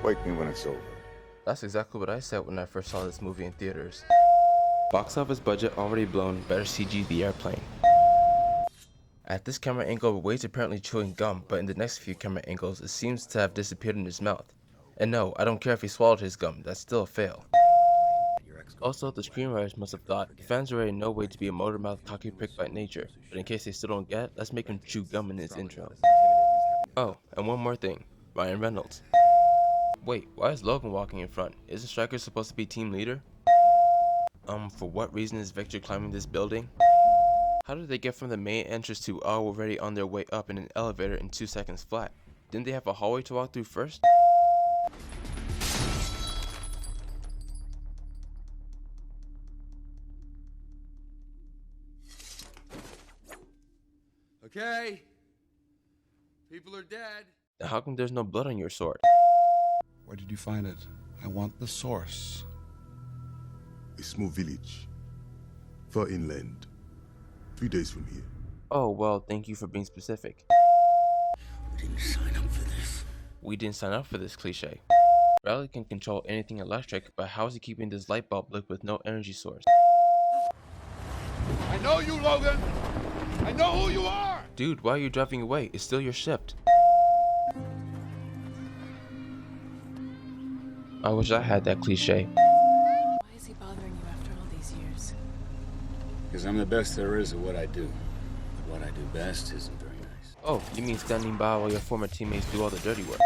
Wake me when it's over. That's exactly what I said when I first saw this movie in theaters. Box office budget already blown, better CG the airplane. At this camera angle, Wade's apparently chewing gum, but in the next few camera angles, it seems to have disappeared in his mouth. And no, I don't care if he swallowed his gum, that's still a fail. Also, the screenwriters must have thought, fans already know Wade to be a motor-mouthed cocky prick by nature, but in case they still don't get, let's make him chew gum in his intro. Oh, and one more thing, Ryan Reynolds. Wait, why is Logan walking in front? Isn't Stryker supposed to be team leader? For what reason is Victor climbing this building? How did they get from the main entrance to already on their way up in an elevator in 2 seconds flat? Didn't they have a hallway to walk through first? Okay. People are dead. Now how come there's no blood on your sword? Where did you find it? I want the source. A small village. Far inland. 3 days from here. Oh, well, thank you for being specific. We didn't sign up for this. We didn't sign up for this cliche. Riley can control anything electric, but how is he keeping this light bulb lit with no energy source? I know you, Logan! I know who you are! Dude, why are you driving away? It's still your ship. I wish I had that cliche. Why is he bothering you after all these years? Because I'm the best there is at what I do. But what I do best isn't very nice. Oh, you mean standing by while your former teammates do all the dirty work?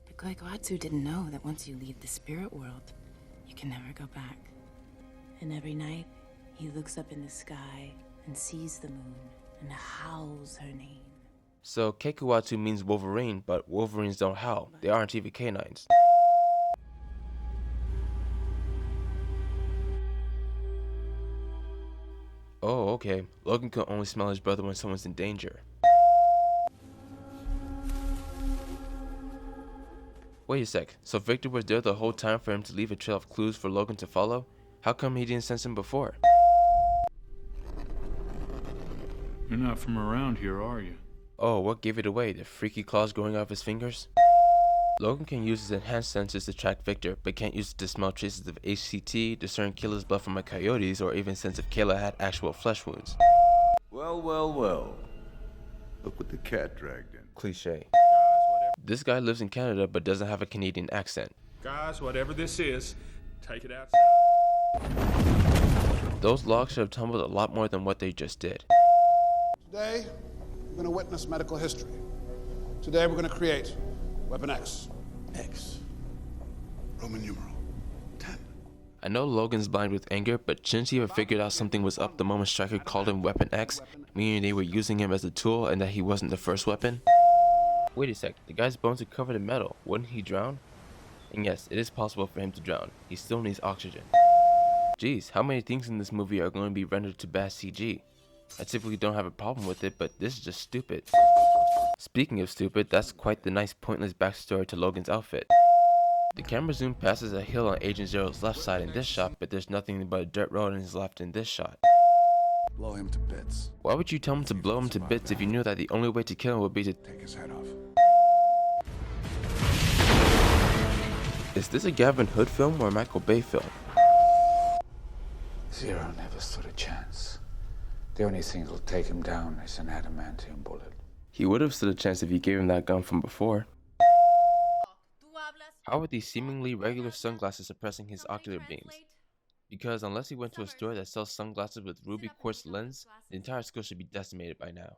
The Goikwatsu didn't know that once you leave the spirit world, you can never go back. And every night, he looks up in the sky and sees the moon and howls her name. So Kekuwatsu means Wolverine, but Wolverines don't howl. They aren't even canines. Oh, okay. Logan can only smell his brother when someone's in danger. Wait a sec, so Victor was there the whole time for him to leave a trail of clues for Logan to follow? How come he didn't sense him before? You're not from around here, are you? Oh, what gave it away? The freaky claws growing out of his fingers? Logan can use his enhanced senses to track Victor, but can't use it to smell traces of HCT, discern Kayla's blood from a coyotes, or even sense if Kayla had actual flesh wounds. Well, well, well. Look what the cat dragged in. Cliche. This guy lives in Canada but doesn't have a Canadian accent. Guys, whatever this is, take it outside. Those logs should have tumbled a lot more than what they just did. Today, we're going to witness medical history. Today, we're going to create Weapon X. X. Roman numeral 10. I know Logan's blind with anger, but shouldn't he have figured out something was up the moment Stryker called him Weapon X, meaning they were using him as a tool and that he wasn't the first weapon? Wait a sec, the guy's bones are covered in metal. Wouldn't he drown? And yes, it is possible for him to drown. He still needs oxygen. Jeez, how many things in this movie are going to be rendered to bad CG? I typically don't have a problem with it, but this is just stupid. Speaking of stupid, that's quite the nice pointless backstory to Logan's outfit. The camera zoom passes a hill on Agent Zero's left side in this shot, but there's nothing but a dirt road on his left in this shot. Blow him to bits. Why would you tell him to blow him to bits if you knew that the only way to kill him would be to Take his head off. Is this a Gavin Hood film or a Michael Bay film? Zero never stood a chance. The only thing that'll take him down is an adamantium bullet. He would have stood a chance if you gave him that gun from before. How are these seemingly regular sunglasses suppressing his ocular beams? Because unless he went to a store that sells sunglasses with ruby quartz lens, the entire school should be decimated by now.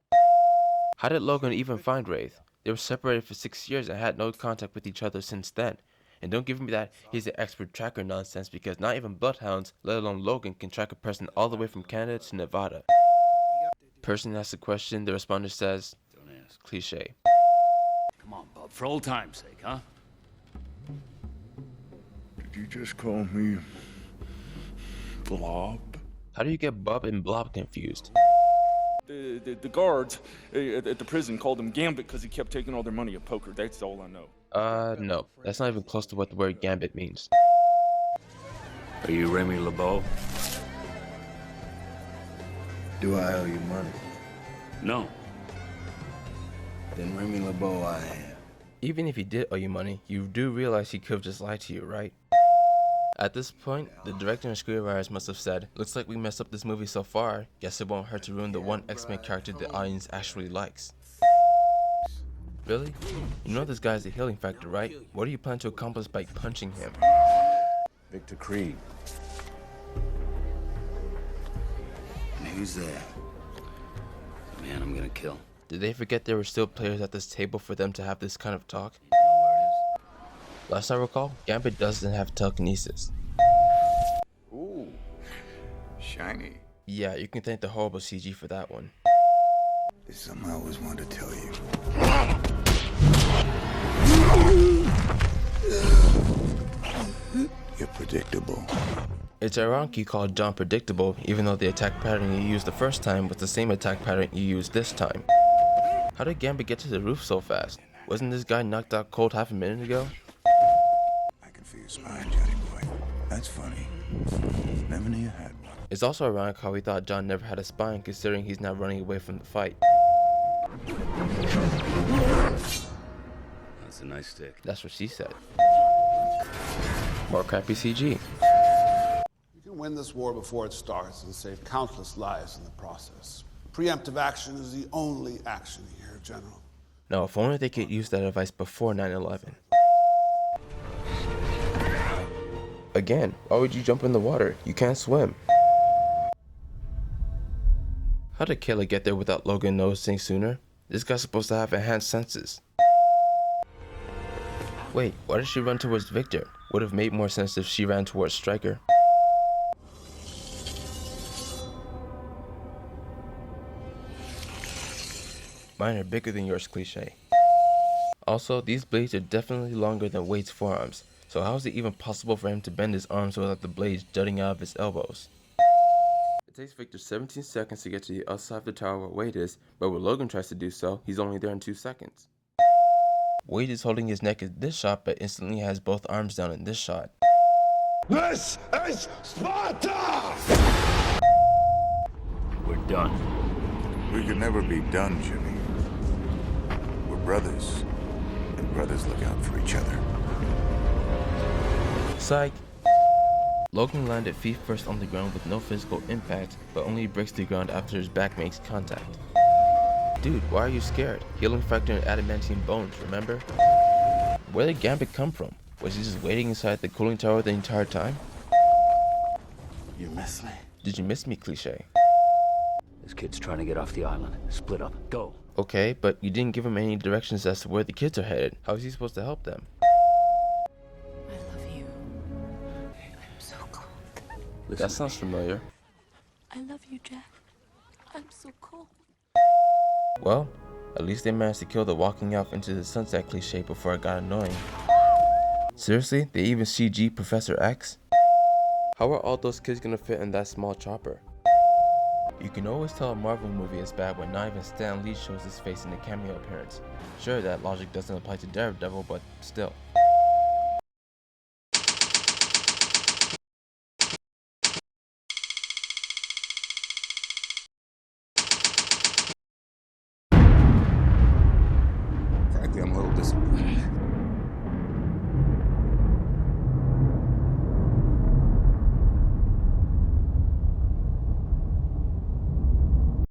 How did Logan even find Wraith? They were separated for 6 years and had no contact with each other since then. And don't give me that he's an expert tracker nonsense, because not even bloodhounds, let alone Logan, can track a person all the way from Canada to Nevada. Person asks a question, the responder says, Don't ask. cliche. Come on, bub, for old time's sake, huh? Did you just call me Blob? How do you get Bub and Blob confused? The guards at the prison called him Gambit because he kept taking all their money at poker. That's all I know. No. That's not even close to what the word gambit means. Are you Remy LeBeau? Do I owe you money? No. Then Remy LeBeau I am. Even if he did owe you money, you do realize he could have just lied to you, right? At this point, the director and screenwriters must have said, looks like we messed up this movie so far, guess it won't hurt to ruin the one X-Men character the audience actually likes. Really? You know this guy has a healing factor, right? What do you plan to accomplish by punching him? Victor Creed. And who's that? The man I'm gonna kill. Did they forget there were still players at this table for them to have this kind of talk? Last I recall, Gambit doesn't have telekinesis. Ooh, shiny. Yeah, you can thank the horrible CG for that one. There's something I always wanted to tell you. You're predictable. It's ironic you called John predictable, even though the attack pattern you used the first time was the same attack pattern you used this time. How did Gambit get to the roof so fast? Wasn't this guy knocked out cold half a minute ago? I can feel your spine, Johnny boy. That's funny. Never knew you had one. It's also ironic how we thought John never had a spine, considering he's now running away from the fight. That's a nice stick. That's what she said. More crappy CG. You can win this war before it starts and save countless lives in the process. Preemptive action is the only action here, General. Now, if only they could use that advice before 9/11. Again, why would you jump in the water? You can't swim. How did Kayla get there without Logan noticing sooner? This guy's supposed to have enhanced senses. Wait, why did she run towards Victor? Would have made more sense if she ran towards Stryker. Mine are bigger than yours, cliche. Also, these blades are definitely longer than Wade's forearms, so how is it even possible for him to bend his arms without the blades jutting out of his elbows? It takes Victor 17 seconds to get to the other side of the tower where Wade is, but when Logan tries to do so, he's only there in 2 seconds. Wade is holding his neck in this shot, but instantly has both arms down in this shot. This is Sparta! We're done. We could never be done, Jimmy. We're brothers, and brothers look out for each other. Psych! Logan landed feet first on the ground with no physical impact, but only breaks the ground after his back makes contact. Dude, why are you scared? Healing factor and adamantium bones, remember? Where did Gambit come from? Was he just waiting inside the cooling tower the entire time? You miss me? Did you miss me, cliche? This kid's trying to get off the island. Split up. Go. Okay, but you didn't give him any directions as to where the kids are headed. How is he supposed to help them? I love you. I'm so cold. That sounds familiar. I love you, Jack. I'm so cold. Well, at least they managed to kill the walking off into the sunset cliche before it got annoying. Seriously? They even CG Professor X? How are all those kids gonna fit in that small chopper? You can always tell a Marvel movie is bad when not even Stan Lee shows his face in a cameo appearance. Sure, that logic doesn't apply to Daredevil, but still. Frankly, I'm a little disappointed.